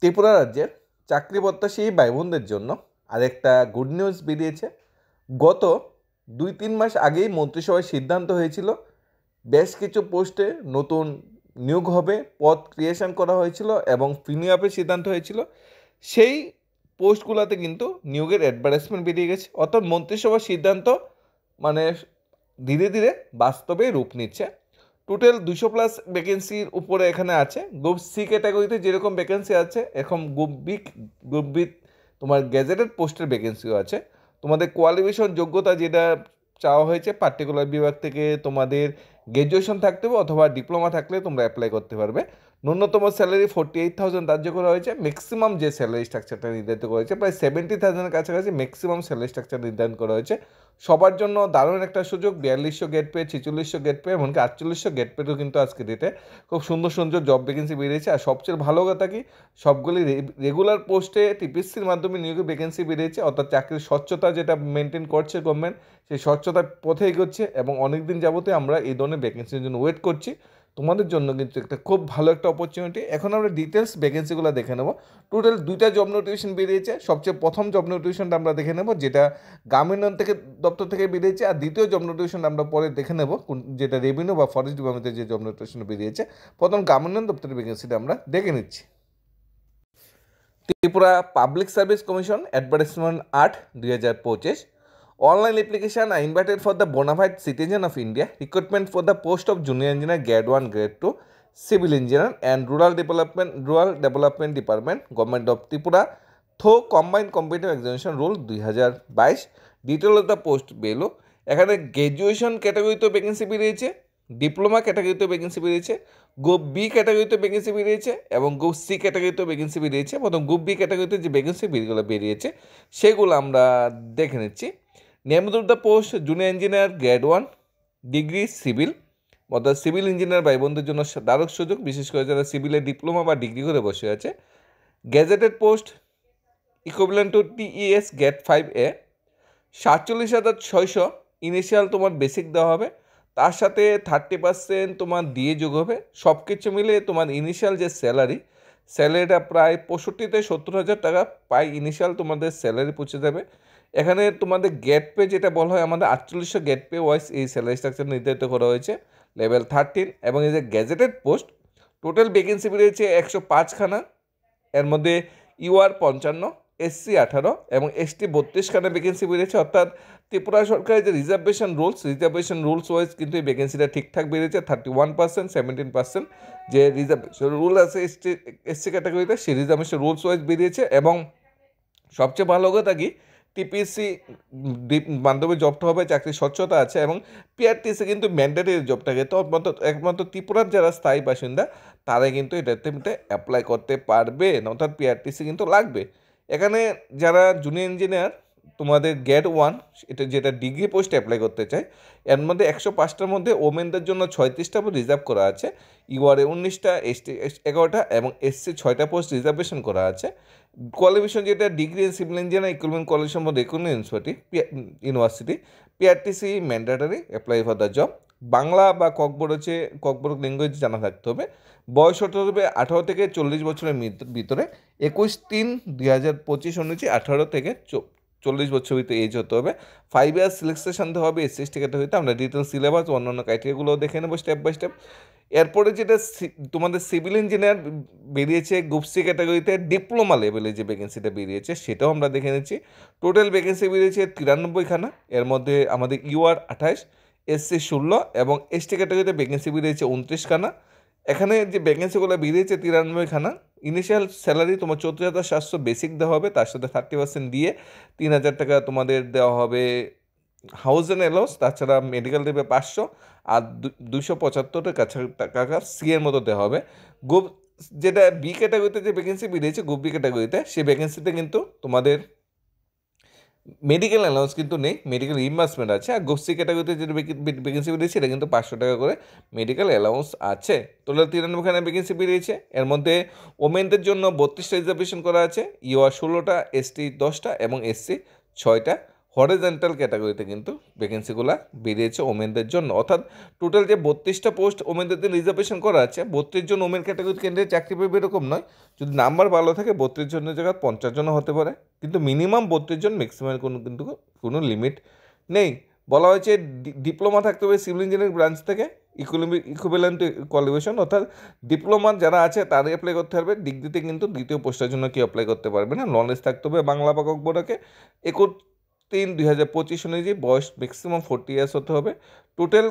ত্রিপুরা রাজ্যের চাকরি প্রত্যাশী ভাই বোনদের জন্য আরেকটা গুড নিউজ বেরিয়েছে। গত 2-3 মাস আগেই মন্ত্রিসভায় সিদ্ধান্ত হয়েছিল বেশ কিছু পোস্টে নতুন নিয়োগ হবে, পদ ক্রিয়েশন করা হয়েছিল এবং ফিনিউ আপের সিদ্ধান্ত হয়েছিল। সেই পোস্টগুলোতে কিন্তু নিয়োগের অ্যাডভার্টাইজমেন্ট বেরিয়ে গেছে, অর্থাৎ মন্ত্রিসভার সিদ্ধান্ত মানে ধীরে ধীরে বাস্তবে রূপ নিচ্ছে। টোটাল 200+ ভ্যাকেন্সির উপরে এখানে আছে। গ্রুপ সি ক্যাটাগরিতে যেরকম ভ্যাকেন্সি আছে, এখন গ্রুপ বি তোমার গ্যাজেটেড পোস্টের ভ্যাকেন্সিও আছে। তোমাদের কোয়ালিফিকেশন যোগ্যতা যেটা চাওয়া হয়েছে পার্টিকুলার বিভাগ থেকে, তোমাদের গ্র্যাজুয়েশন থাকতে হবে অথবা ডিপ্লোমা থাকলে তোমরা অ্যাপ্লাই করতে পারবে। ন্যূনতম স্যালারি 48,000 ধার্য করা হয়েছে। ম্যাক্সিমাম যে স্যালারি স্ট্রাকচারটা নির্ধারিত করা হয়েছে প্রায় 70,000-এর কাছাকাছি ম্যাক্সিমাম স্যালারি স্ট্রাকচার নির্ধারণ করা হয়েছে। সবার জন্য দারুণ একটা সুযোগ। 4200 গেট পে, 4600 গেট পে, এমনকি 4800 গেট পেতেও কিন্তু আজকে ডেটে খুব সুন্দর সুন্দর জব ভ্যাকেন্সি বেরিয়েছে। আর সবচেয়ে ভালো কথা কি, সবগুলি রেগুলার পোস্টে টিপিএসসির মাধ্যমে নিয়োগের ভ্যাকেন্সি বেরিয়েছে, অর্থাৎ চাকরির স্বচ্ছতা যেটা মেনটেন করছে গভর্নমেন্ট, সেই স্বচ্ছতার পথে এগোচ্ছে এবং অনেকদিন যাবতীয় আমরা এই ধরনের ভ্যাকেন্সির জন্য ওয়েট করছি। তোমাদের জন্য কিন্তু একটা খুব ভালো একটা অপরচুনিটি। এখন আমরা ডিটেলস ভ্যাকেন্সিগুলো দেখে নেব। টোটাল 2টা জব নোটিফিকেশন বেরিয়েছে। সবচেয়ে প্রথম জব নোটিফিকেশনটা আমরা দেখে নেব, যেটা গ্রামীণ দপ্তর থেকে বেরিয়েছে। আর দ্বিতীয় জব নোটিফিকেশনটা আমরা পরে দেখে নেব, যেটা রেভিনিউ বা ফরেস্ট ডিপার্টমেন্টের যে জব নোটিফিকেশন বেরিয়েছে। প্রথম গ্রামীণ দপ্তরের ভ্যাকেন্সিটা আমরা দেখে নিচ্ছি। Tripura public service commission advertisement 8/2025। Online application are invited for the bona fide citizen of India. Recruitment for the post of junior engineer grade 1, grade 2, civil engineer and rural development department, government of Tripura through combined competitive examination rule 2022. Detail of the post below. এখানে graduation ক্যাটাগরিতে vacancy বেরিয়েছে, diploma ক্যাটাগরিতে vacancy বেরিয়েছে, group B ক্যাটাগরিতে vacancy বেরিয়েছে এবং group C ক্যাটাগরিতে vacancy বেরিয়েছে। প্রথম গ্রুপ বি ক্যাটাগরিতে যে ভ্যাকেন্সিগুলো বেরিয়েছে সেগুলো আমরা দেখে নিচ্ছি। Name of the post junior engineer grade 1, degree civil, অর্থাৎ সিভিল ইঞ্জিনিয়ার ভাই বোনদের জন্য দারুণ সুযোগ, বিশেষ করে যারা সিভিলে ডিপ্লোমা বা ডিগ্রি করে বসে আছে। Gazetted post equivalent to TES grade 5A, 47,600 initial তোমার বেসিক দেওয়া হবে, তার সাথে 30% তোমার দিয়ে যোগ হবে। সব কিছু মিলে তোমার ইনিশিয়াল যে স্যালারিটা প্রায় 65,000-70,000 টাকা পাই ইনিশিয়াল তোমাদের স্যালারি পৌঁছে যাবে। এখানে তোমাদের গেট পে যেটা বলা হয়, আমাদের 4800 গেট পে ওয়াইজ এই স্যালারি স্ট্রাকচার নির্ধারিত করা হয়েছে লেভেল 13। এবং এই যে গ্যাজেটেড পোস্ট টোটাল ভ্যাকেন্সি বেরিয়েছে 105খানা। এর মধ্যে ইউআর 55, এসসি 18 এবং এসটি 32খানা ভ্যাকেন্সি বেরিয়েছে। অর্থাৎ ত্রিপুরা সরকারের যে রিজার্ভেশন রুলস ওয়াইজ কিন্তু এই ভ্যাকেন্সিটা ঠিকঠাক বেরিয়েছে। 31%, 17% যে রিজার্ভেশন রুল আছে এসসি ক্যাটাগরিতে, সেই রিজার্ভেশন রুলস ওয়াইজ বেরিয়েছে। এবং সবচেয়ে ভালো কথা কি, টিপিএসসি মাধ্যমে জবটা হবে, চাকরির স্বচ্ছতা আছে এবং পিআরটিসি কিন্তু ম্যান্ডেটরি জবটাকে তো একমাত্র ত্রিপুরার যারা স্থায়ী বাসিন্দা তারাই কিন্তু এটাতে অ্যাপ্লাই করতে পারবে, অর্থাৎ পিআরটিসি কিন্তু লাগবে। এখানে যারা জুনিয়র ইঞ্জিনিয়ার তোমাদের গ্রেড 1 এটা যেটা ডিগ্রি পোস্টে অ্যাপ্লাই করতে চায়, এর মধ্যে 105টার মধ্যে ওমেনদের জন্য 36টা রিজার্ভ করা আছে, ইউআরএ 19টা, এসটি 11টা এবং এসসি 6টা পোস্ট রিজার্ভেশন করা আছে। কোয়ালিফিকেশন যেটা degree in civil engineer equivalent qualification for কোনো university, PRTC mandatory apply for the job. Bangla বা ককবরক ল্যাঙ্গুয়েজ জানা থাকতে হবে। বয়স হতে হবে 18 থেকে 40 বছরের ভিতরে। 21/3/2025 অনুযায়ী 18 থেকে 40 বছর ভিতরে এজ হতে হবে। 5 ইয়ার্স সিলেকশন হবে এসসি এসটি ক্যাটাগরিতে। আমরা ডিটেল সিলেবাস অন্যান্য ক্রাইটেরিয়াগুলো দেখে নেবো স্টেপ বাই স্টেপ। এরপরে যেটা তোমাদের সিভিল ইঞ্জিনিয়ার বেরিয়েছে গ্রুপ সি ক্যাটাগরিতে, ডিপ্লোমা লেভেলে যে ভ্যাকেন্সিটা বেরিয়েছে সেটাও আমরা দেখে নিচ্ছি। টোটাল ভ্যাকেন্সি বেরিয়েছে 93খানা। এর মধ্যে আমাদের ইউআর 28, এসসি 16 এবং এসটি ক্যাটাগরিতে ভ্যাকেন্সি বেরিয়েছে 29খানা। এখানে যে ভ্যাকেন্সিগুলো বেরিয়েছে 93খানা। ইনিশিয়াল স্যালারি তোমার 14,700 বেসিক দেওয়া হবে, তার সাথে 30% দিয়ে 3,000 টাকা তোমাদের দেওয়া হবে হাউস অ্যান্ড অ্যালাউন্স, তাছাড়া মেডিকেল দেবে 500 আর 275 টাকা সি এর মতো দেওয়া হবে। গ্রুপ যেটা বি ক্যাটাগরিতে যে ভ্যাকেন্সি বেরিয়েছে গ্রুপ বি ক্যাটাগরিতে, সেই ভ্যাকেন্সিতে কিন্তু তোমাদের মেডিকেল অ্যালাউন্স কিন্তু নেই, মেডিকেল রিইম্বার্সমেন্ট আছে। আর গ্রুপ সি ক্যাটাগরিতে যে ভ্যাকেন্সি বেরিয়েছে এটা কিন্তু 500 টাকা করে মেডিকেল অ্যালাউন্স আছে। টোটাল 93খানা ভ্যাকেন্সি বেরিয়েছে। এর মধ্যে ওমেনদের জন্য 32টা রিজার্ভেশন করা আছে, ইউআর 16টা, এসটি 10টা এবং এসসি 6টা। হরিজন্টাল ক্যাটাগরিতে কিন্তু ভ্যাকেন্সিগুলো বেরিয়েছে ওমেনদের জন্য। অর্থাৎ টোটাল যে 32টা পোস্ট ওমেনদের জন্য রিজার্ভেশন করা আছে, 32 জন ওমেন ক্যাটাগরি কেন্দ্রে চাকরি পাবে এরকম নয়। যদি নাম্বার ভালো থাকে 32 জনের জায়গায় 50 জনও হতে পারে, কিন্তু মিনিমাম 32 জন, ম্যাক্সিমাম কিন্তু কোনো লিমিট নেই। বলা হয়েছে ডিপ্লোমা থাকতে হবে সিভিল ইঞ্জিনিয়ারিং ব্রাঞ্চ থেকে, ইকুইভ্যালেন্ট কোয়ালিফিকেশন, অর্থাৎ ডিপ্লোমা যারা আছে তারাই অ্যাপ্লাই করতে পারবে। ডিগ্রিতে কিন্তু দ্বিতীয় পোস্টের জন্য কেউ অ্যাপ্লাই করতে পারবে না। নলেজ থাকতে হবে বাংলা বা বোর্ডকে 31/3/2025 অনুযায়ী, বয়স ম্যাক্সিমাম 40 ইয়ার্স হতে হবে। টোটাল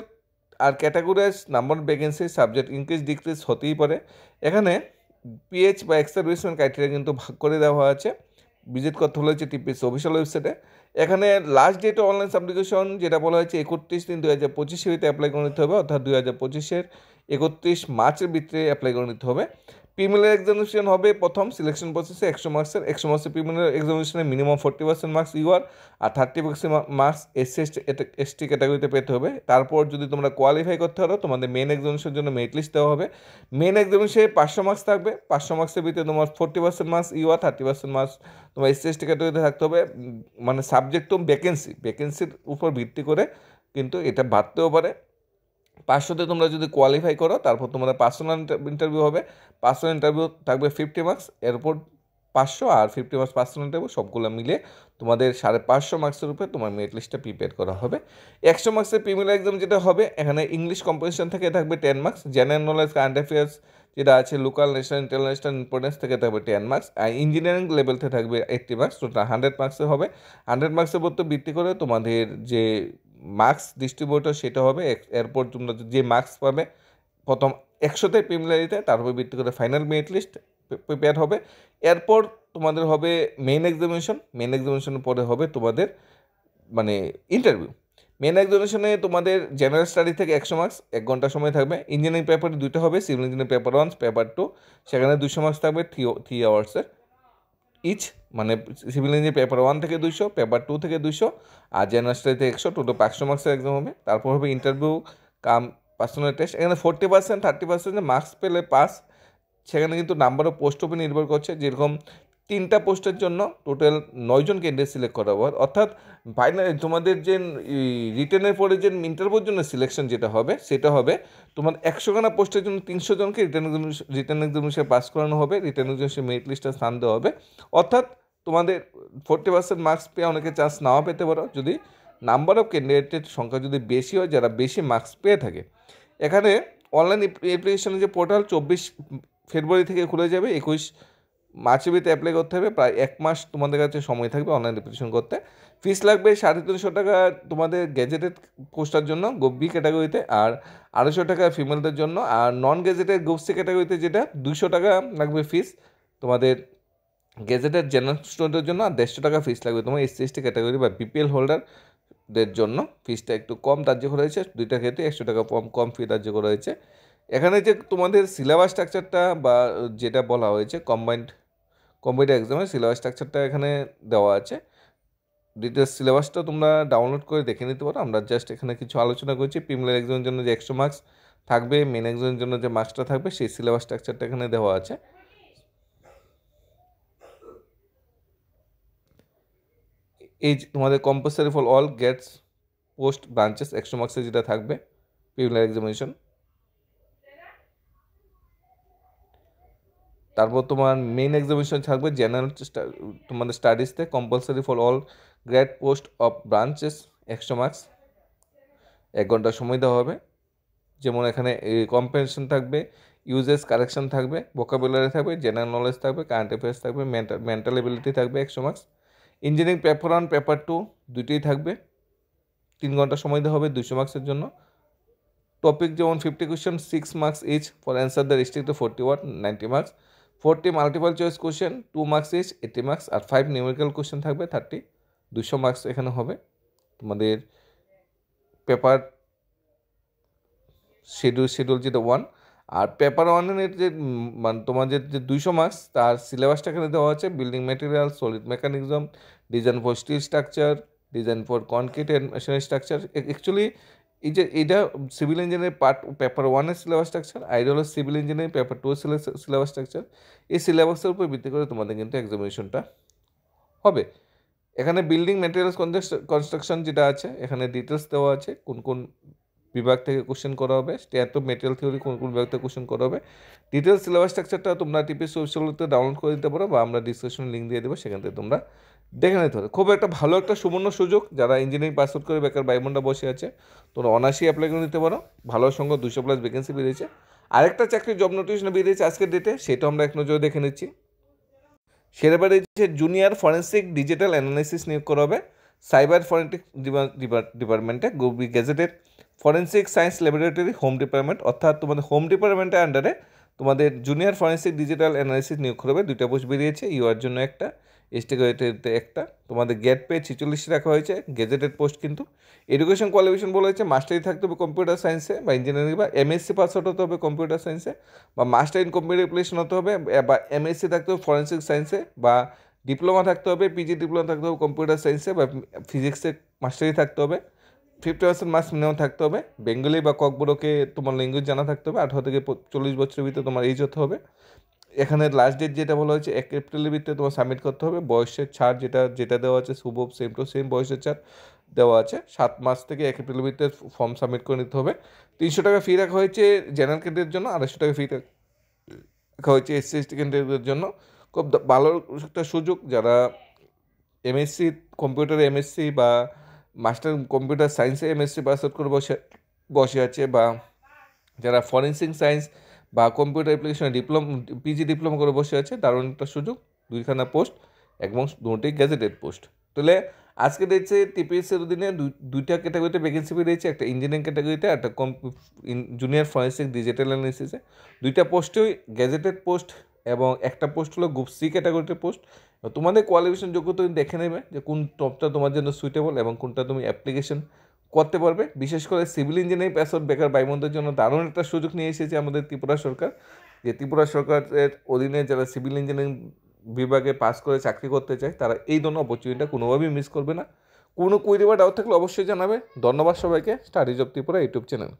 আর categorise number of vacancy subject increase decrease হতেই পারে। এখানে পিএইচ বা এক্সারভিসমেন্ট ক্রাইটেরিয়া কিন্তু ভাগ করে দেওয়া আছে। ভিজিট করতে হলে হচ্ছে টিপিএসসি অফিসিয়াল ওয়েবসাইটে। এখানে লাস্ট ডেট অনলাইন অ্যাপ্লিকেশন যেটা বলা হয়েছে 31/3/2025 অ্যাপ্লাই করে নিতে হবে, অর্থাৎ 2025-এর 31 মার্চের ভিতরে অ্যাপ্লাই করে নিতে হবে। প্রিলিমিনারি এক্সামিনেশন হবে প্রথম সিলেকশন প্রসেসে 100 মার্কসের প্রিলিমিনারি এক্সামিনেশনে মিনিমাম 40% মার্কস ইউআর আর 30% মার্কস এসটি ক্যাটাগরিতে পেতে হবে। তারপর যদি তোমরা কোয়ালিফাই করতে পারো তোমাদের মেন এক্সামিনেশনের জন্য মেরিট লিস্ট দেওয়া হবে। মেন এক্সামিনেশনে 500 মার্কস থাকবে, 500 মার্কসের ভিতরে তোমার 40% মার্কস ইউআর, 30% মার্কস তোমার এসটি ক্যাটাগরিতে থাকতে হবে। মানে সাবজেক্ট টু ভ্যাকেন্সির উপর ভিত্তি করে কিন্তু এটা বাড়তেও পারে। 500তে তোমরা যদি কোয়ালিফাই করো তারপর তোমাদের পার্সোনাল ইন্টারভিউ হবে। পার্সোনাল ইন্টারভিউ থাকবে 50 মার্কস, এরপর 500 আর 50 মার্কস পার্সোনাল ইন্টারভিউ সবগুলো মিলে তোমাদের 550 মার্কসের উপরে তোমার মেরিট লিস্টটা প্রিপেয়ার করা হবে। 100 মার্কসের প্রিলিমিনারি এক্সাম যেটা হবে, এখানে ইংলিশ কম্পোজিশন থেকে থাকবে 10 marks, general knowledge current affairs যেটা আছে লোকাল ন্যাশনাল ইন্টারন্যাশনাল ইম্পর্টেন্স থেকে থাকবে 10 মার্কস, আর ইঞ্জিনিয়ারিং লেভেল থেকে থাকবে 80 মার্কস। টোটাল 100 মার্কসের হবে। 100 মার্কসের উপর তো ভিত্তি করে তোমাদের যে মার্কস ডিস্ট্রিবিউটর সেটা হবে। এরপর তোমরা যে মার্কস পাবে প্রথম 100তে প্রিলিমিনারিতে, তার উপর ভিত্তি করে ফাইনাল মেরিট লিস্ট প্রিপেয়ার হবে। এরপর তোমাদের হবে মেইন এক্সামিনেশনের পরে হবে তোমাদের মানে ইন্টারভিউ। মেন এক্সামিনেশনে তোমাদের জেনারেল স্টাডি থেকে 100 মার্কস, 1 ঘন্টা সময় থাকবে। ইঞ্জিনিয়ারিং পেপারে 2টা হবে, সিভিল ইঞ্জিনিয়ারিং পেপার 1 পেপার 2, সেখানে 200 মার্কস থাকবে 3 আওয়ার্সের ইচ। মানে সিভিল ইঞ্জিনিয়ারিং পেপার 1 থেকে 200, পেপার 2 থেকে 200 আর জেনারেল স্টাডি থেকে 100, টোটাল 500 মার্কসের এক্সাম হবে। তারপর হবে ইন্টারভিউ কাম পার্সোনাল টেস্ট। এখানে 40% 30% মার্কস পেলে পাস। সেখানে কিন্তু নাম্বার অফ পোস্ট উপর নির্ভর করছে। যেরকম 3টা পোস্টের জন্য টোটাল 9 জন ক্যান্ডিডেট সিলেক্ট করা হবে, অর্থাৎ ফাইনাল তোমাদের যে রিটেনের পরে যে ইন্টারভিউর জন্য সিলেকশন যেটা হবে সেটা হবে তোমার 100খানা পোস্টের জন্য 300 জনকে রিটেন এক্সামিনেশন পাস করানো হবে। রিটেন এক্সামিনেশন মেরিট লিস্টে স্থান দেওয়া হবে। অর্থাৎ তোমাদের 40% মার্কস পেয়ে অনেকে চান্স নাও পেতে পারো, যদি নাম্বার অফ ক্যান্ডিডেটের সংখ্যা যদি বেশি হয়, যারা বেশি মার্কস পেয়ে থাকে। এখানে অনলাইন অ্যাপ্লিকেশনের যে পোর্টাল 24 ফেব্রুয়ারি থেকে খুলে যাবে, 21 মার্চের ভিতরে অ্যাপ্লাই করতে হবে। প্রায় 1 মাস তোমাদের কাছে সময় থাকবে অনলাইন অ্যাপ্লিকেশন করতে। ফিস লাগবে 350 টাকা তোমাদের গেজেটেড পোস্টার জন্য বি ক্যাটাগরিতে, আর 250 টাকা ফিমেলদের জন্য, আর নন গেজেটেড গ্রুপ সি ক্যাটাগরিতে যেটা 200 টাকা লাগবে ফিস তোমাদের গেজেটেড জেনারেল স্টুডেন্টের জন্য, আর 150 টাকা ফিস লাগবে তোমার এসসি এসটি ক্যাটাগরি বা বিপিএল হোল্ডারদের জন্য। ফিসটা একটু কম ধার্য করা হয়েছে, দুইটা ক্ষেত্রে 100 টাকা কম ফি ধার্য করা হয়েছে। এখানে যে তোমাদের সিলেবাস স্ট্রাকচারটা বা যেটা বলা হয়েছে কম্পিউটার এক্সামের সিলেবাস স্ট্রাকচারটা এখানে দেওয়া আছে। ডিটেলস সিলেবাসটা তোমরা ডাউনলোড করে দেখে নিতে পারো। আমরা জাস্ট এখানে কিছু আলোচনা করছি। প্রিলিমিনারি এক্সামের জন্য যে 100 মার্কস থাকবে, মেন এক্সামের জন্য যে মার্কসটা থাকবে, সেই সিলেবাস স্ট্রাকচারটা এখানে দেওয়া আছে। এই তোমাদের compulsory for all gates post branches 100 মার্কসের যেটা থাকবে প্রিলিমিনারি এক্সামিনেশন। তারপর তোমার মেইন এক্সামিনেশন থাকবে জেনারেল তোমাদের স্টাডিজতে compulsory for all grade post of branches 100 marks, 1 ঘন্টা সময় দেওয়া হবে। যেমন এখানে কম্প্রিহেনশন থাকবে, ইউজেস কারেকশন থাকবে, ভোকাবুলারি থাকবে, জেনারেল নলেজ থাকবে, কারেন্ট অ্যাফেয়ার্স থাকবে, মেন্টাল এবিলিটি থাকবে 100 মার্কস। ইঞ্জিনিয়ারিং পেপার 1 পেপার 2 দুইটাই থাকবে, 3 ঘন্টা সময় দেওয়া হবে 200 মার্কসের জন্য। টপিক যেমন 50 question 6 marks each, for answer the restrict to 40 word 90 marks, 40 multiple choice question 2 marks each 80 marks, আর 5 নিউমেরিক্যাল কোয়েশ্চেন থাকবে 30, 200 মার্কস এখানে হবে। তোমাদের পেপার শিডিউল যেটা 1, আর পেপার 1-এর যে মানে তোমাদের যে 200 মার্কস তার সিলেবাসটা এখানে দেওয়া আছে। Building material, solid mechanism, design for steel structure, design for concrete and machinery structure. Actually এইটা সিভিল ইঞ্জিনিয়ারিং পার্ট পেপার 1-এর সিলেবাস স্ট্রাকচার, আর এটা হলো civil engineering paper 2 syllabus structure. এই সিলেবাসের উপর ভিত্তি করে তোমাদের কিন্তু এক্সামিনেশনটা হবে। এখানে বিল্ডিং ম্যাটেরিয়ালস কনস্ট্রাকশন যেটা আছে এখানে ডিটেলস দেওয়া আছে কোন কোন বিভাগ থেকে কোশ্চেন করা হবে, স্ট্যাট অফ মেটেরিয়াল থিওরি কোন কোন বিভাগ থেকে কোশ্চেন করা হবে। ডিটেলস সিলেবাস স্ট্রাকচারটা তোমরা টিপিএস ওয়েবসাইটে ডাউনলোড করে দিতে পারো বা আমরা ডিসক্রিপশন লিঙ্ক দিয়ে দেবো, সেখান থেকে তোমরা দেখে নিতে পারো। খুব একটা ভালো একটা সুবর্ণ সুযোগ, যারা ইঞ্জিনিয়ারিং পাস আউট করে বেকার ভাই বোনরা বসে আছে তোমরা অনায়াসেই অ্যাপ্লাই করে নিতে পারো। ভালো সঙ্গে 200+ ভ্যাকেন্সি বেরিয়েছে। আরেকটা চাকরির জব নোটিফিকেশন বেরিয়েছে আজকের ডেটে, সেটা আমরা এক নজরে দেখে নিচ্ছি। সেটা বেরিয়েছে জুনিয়র ফরেন্সিক ডিজিটাল অ্যানালাইসিস নিয়োগ করা হবে সাইবার ফরেন্সিক ডিপার্টমেন্টে, gazetted forensic science laboratory home department, অর্থাৎ তোমাদের হোম ডিপার্টমেন্টের আন্ডারে তোমাদের জুনিয়র ফরেন্সিক ডিজিটাল অ্যানালাইসিস নিয়োগ করা হবে। 2টা পোস্ট বেরিয়েছে, ইউআর জন্য একটা, এসটি গ্রেডেতে একটা। তোমাদের গেট পে 46 রাখা হয়েছে, গেজেটেড পোস্ট কিন্তু। এডুকেশন কোয়ালিফিকেশন বলা হয়েছে মাস্টারি থাকতে হবে কম্পিউটার সায়েন্সে বা ইঞ্জিনিয়ারিং, বা এমএসসি পাস আউট হতে হবে কম্পিউটার সায়েন্সে, বা মাস্টার ইন কম্পিউটার অ্যাপ্লিকেশন হতে হবে, বা এমএসসি থাকতে হবে ফরেন্সিক সায়েন্সে, বা ডিপ্লোমা থাকতে হবে, পিজি ডিপ্লোমা থাকতে হবে কম্পিউটার সায়েন্সে, বা ফিজিক্সে মাস্টারি থাকতে হবে। 50% মার্কস মিনিমাম থাকতে হবে। বেঙ্গলি বা ককবরকে তোমার ল্যাঙ্গুয়েজ জানা থাকতে হবে। 18 থেকে 40 বছরের ভিতরে তোমার এজ হতে হবে। এখানে লাস্ট ডেট যেটা বলা হয়েছে 1 এপ্রিলের ভিতরে তোমার সাবমিট করতে হবে। বয়সের ছাড় যেটা দেওয়া আছে শুভ সেম টু সেম বয়সের ছাড় দেওয়া আছে। 7 মাস থেকে 1 এপ্রিলের ভিতরে ফর্ম সাবমিট করে নিতে হবে। 300 টাকা ফি রাখা হয়েছে জেনারেল ক্যান্ডিডেটের জন্য, 250 টাকা ফি রাখা হয়েছে এসসি এসটি ক্যান্ডিডেটদের জন্য। খুব ভালো একটা সুযোগ, যারা এমএসসি কম্পিউটারে এমএসসি বা মাস্টার কম্পিউটার সায়েন্সে এমএসসি পাস আউট করে বসে আছে, বা যারা ফরেন্সিক সায়েন্স বা কম্পিউটার অ্যাপ্লিকেশনে পিজি ডিপ্লোমা করে বসে আছে, দারুণ একটা সুযোগ। 2খানা পোস্ট এবং 2টি গ্যাজেটেড পোস্ট। তাহলে আজকে দেখছে টিপিএসের অধীনে 2টা ক্যাটাগরিতে ভ্যাকেন্সি বেরিয়েছে, একটা ইঞ্জিনিয়ারিং ক্যাটাগরিতে, একটা জুনিয়র ফরেন্সিক ডিজিটাল অ্যানালিসিসে। 2টা পোস্টই গ্যাজেটেড পোস্ট এবং একটা পোস্ট হলো গ্রুপ সি ক্যাটাগরিতে পোস্ট। তোমাদের কোয়ালিফিকেশন যোগ্যতা তুমি দেখে নেবে যে কোন টপটা তোমার জন্য সুইটেবল এবং কোনটা তুমি অ্যাপ্লিকেশন করতে পারবে। বিশেষ করে সিভিল ইঞ্জিনিয়ারিং পাস আউট বেকার ভাই বোনদের জন্য দারুণ একটা সুযোগ নিয়ে এসেছে আমাদের ত্রিপুরা সরকার, যে ত্রিপুরা সরকারের অধীনে যারা সিভিল ইঞ্জিনিয়ারিং বিভাগে পাস করে চাকরি করতে চায় তারা এই ধরনের অপরচুনিটিটা কোনোভাবেই মিস করবে না। কোনো কুইরি বা ডাউট থাকলে অবশ্যই জানাবে। ধন্যবাদ সবাইকে। Studies of Tripura YouTube channel.